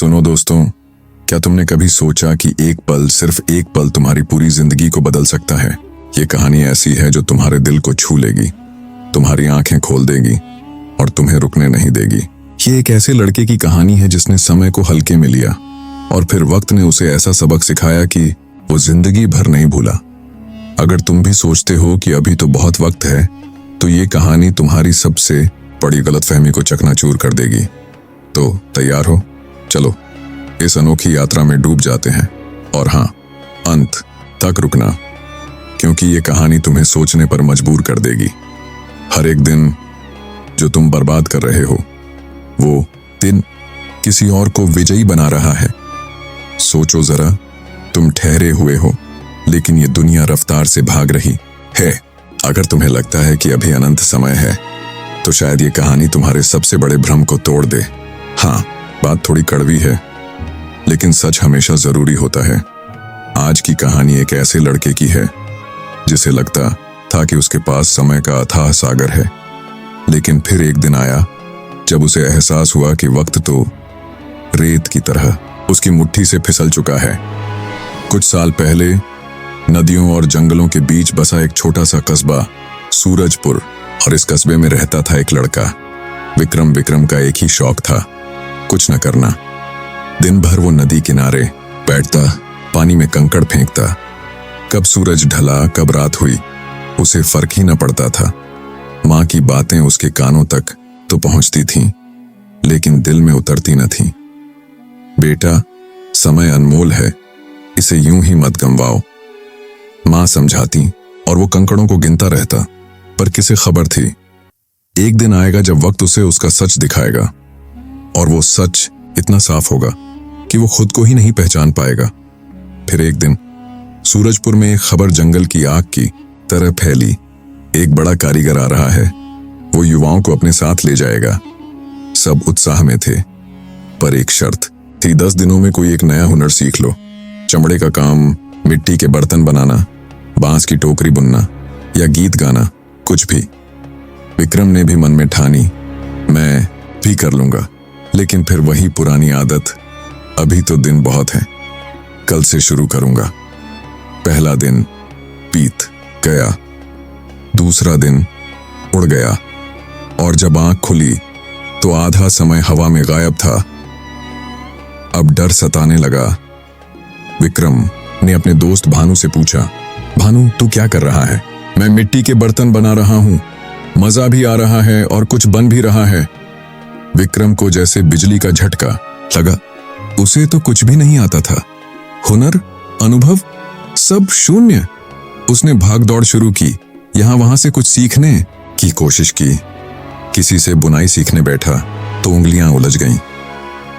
सुनो दोस्तों, क्या तुमने कभी सोचा कि एक पल, सिर्फ एक पल तुम्हारी पूरी जिंदगी को बदल सकता है। ये कहानी ऐसी है जो तुम्हारे दिल को छू लेगी, तुम्हारी आंखें खोल देगी और तुम्हें रुकने नहीं देगी। ये एक ऐसे लड़के की कहानी है जिसने समय को हल्के में लिया और फिर वक्त ने उसे ऐसा सबक सिखाया कि वो जिंदगी भर नहीं भूला। अगर तुम भी सोचते हो कि अभी तो बहुत वक्त है, तो ये कहानी तुम्हारी सबसे बड़ी गलतफहमी को चकनाचूर कर देगी। तो तैयार हो? चलो इस अनोखी यात्रा में डूब जाते हैं। और हाँ, अंत तक रुकना, क्योंकि ये कहानी तुम्हें सोचने पर मजबूर कर देगी। हर एक दिन जो तुम बर्बाद कर रहे हो, वो दिन किसी और को विजयी बना रहा है। सोचो जरा, तुम ठहरे हुए हो लेकिन ये दुनिया रफ्तार से भाग रही है। अगर तुम्हें लगता है कि अभी अनंत समय है, तो शायद ये कहानी तुम्हारे सबसे बड़े भ्रम को तोड़ दे। हाँ, बात थोड़ी कड़वी है, लेकिन सच हमेशा जरूरी होता है। आज की कहानी एक ऐसे लड़के की है जिसे लगता था कि उसके पास समय का अथाह सागर है, लेकिन फिर एक दिन आया जब उसे एहसास हुआ कि वक्त तो रेत की तरह उसकी मुट्ठी से फिसल चुका है। कुछ साल पहले नदियों और जंगलों के बीच बसा एक छोटा सा कस्बा सूरजपुर, और इस कस्बे में रहता था एक लड़का विक्रम। विक्रम का एक ही शौक था, कुछ न करना। दिन भर वो नदी किनारे बैठता, पानी में कंकड़ फेंकता। कब सूरज ढला, कब रात हुई, उसे फर्क ही न पड़ता था। माँ की बातें उसके कानों तक तो पहुंचती थीं, लेकिन दिल में उतरती न थीं। बेटा, समय अनमोल है, इसे यूं ही मत गंवाओ, माँ समझाती, और वो कंकड़ों को गिनता रहता। पर किसे खबर थी, एक दिन आएगा जब वक्त उसे उसका सच दिखाएगा, और वो सच इतना साफ होगा कि वो खुद को ही नहीं पहचान पाएगा। फिर एक दिन सूरजपुर में एक खबर जंगल की आग की तरह फैली। एक बड़ा कारीगर आ रहा है, वो युवाओं को अपने साथ ले जाएगा। सब उत्साह में थे, पर एक शर्त थी, 10 दिनों में कोई एक नया हुनर सीख लो। चमड़े का काम, मिट्टी के बर्तन बनाना, बांस की टोकरी बुनना या गीत गाना, कुछ भी। विक्रम ने भी मन में ठानी, मैं भी कर लूंगा। लेकिन फिर वही पुरानी आदत, अभी तो दिन बहुत है, कल से शुरू करूंगा। पहला दिन बीत गया, दूसरा दिन उड़ गया, और जब आंख खुली तो आधा समय हवा में गायब था। अब डर सताने लगा। विक्रम ने अपने दोस्त भानु से पूछा, भानु तू क्या कर रहा है? मैं मिट्टी के बर्तन बना रहा हूं, मजा भी आ रहा है और कुछ बन भी रहा है। विक्रम को जैसे बिजली का झटका लगा। उसे तो कुछ भी नहीं आता था, हुनर, अनुभव, सब शून्य। उसने भाग दौड़ शुरू की, यहां वहां से कुछ सीखने की कोशिश की। किसी से बुनाई सीखने बैठा तो उंगलियां उलझ गईं,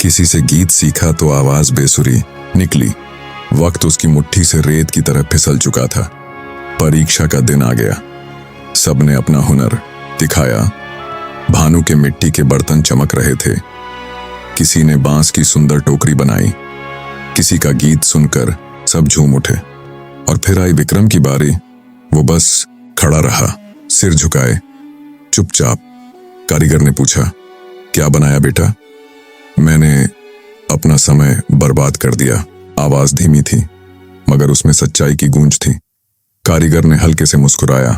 किसी से गीत सीखा तो आवाज बेसुरी निकली। वक्त उसकी मुट्ठी से रेत की तरह फिसल चुका था। परीक्षा का दिन आ गया, सबने अपना हुनर दिखाया। भानु के मिट्टी के बर्तन चमक रहे थे, किसी ने बांस की सुंदर टोकरी बनाई, किसी का गीत सुनकर सब झूम उठे। और फिर आई विक्रम की बारी। वो बस खड़ा रहा, सिर झुकाए, चुपचाप। कारीगर ने पूछा, क्या बनाया बेटा? मैंने अपना समय बर्बाद कर दिया। आवाज धीमी थी, मगर उसमें सच्चाई की गूंज थी। कारीगर ने हल्के से मुस्कुराया,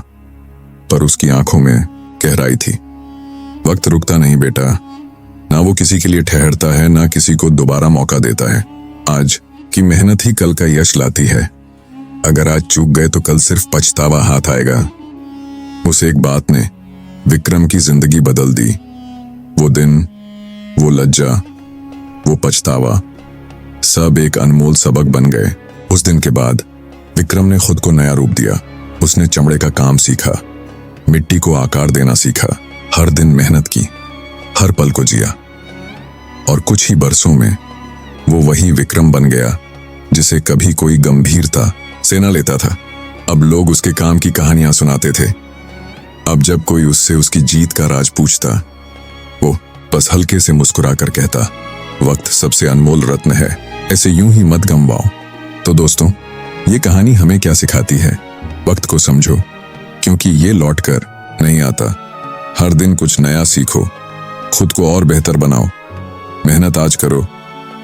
पर उसकी आंखों में गहराई थी। वक्त रुकता नहीं बेटा, ना वो किसी के लिए ठहरता है, ना किसी को दोबारा मौका देता है। आज की मेहनत ही कल का यश लाती है। अगर आज चूक गए तो कल सिर्फ पछतावा हाथ आएगा। उस एक बात ने विक्रम की जिंदगी बदल दी। वो दिन, वो लज्जा, वो पछतावा, सब एक अनमोल सबक बन गए। उस दिन के बाद विक्रम ने खुद को नया रूप दिया। उसने चमड़े का काम सीखा, मिट्टी को आकार देना सीखा, हर दिन मेहनत की, हर पल को जिया। और कुछ ही बरसों में वो वही विक्रम बन गया जिसे कभी कोई गंभीरता से न लेता था। अब लोग उसके काम की कहानियां सुनाते थे। अब जब कोई उससे उसकी जीत का राज पूछता, वो बस हल्के से मुस्कुरा कर कहता, वक्त सबसे अनमोल रत्न है, ऐसे यूं ही मत गंवाओ। तो दोस्तों, ये कहानी हमें क्या सिखाती है? वक्त को समझो, क्योंकि ये लौट कर नहीं आता। हर दिन कुछ नया सीखो, खुद को और बेहतर बनाओ। मेहनत आज करो,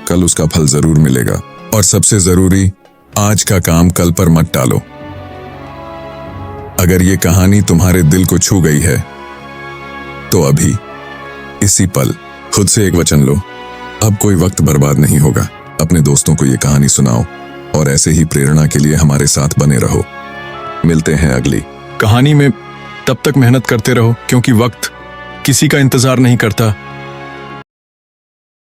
कल उसका फल जरूर मिलेगा। और सबसे जरूरी, आज का काम कल पर मत टालो। अगर ये कहानी तुम्हारे दिल को छू गई है तो अभी इसी पल खुद से एक वचन लो, अब कोई वक्त बर्बाद नहीं होगा। अपने दोस्तों को ये कहानी सुनाओ और ऐसे ही प्रेरणा के लिए हमारे साथ बने रहो। मिलते हैं अगली कहानी में। तब तक मेहनत करते रहो, क्योंकि वक्त किसी का इंतजार नहीं करता।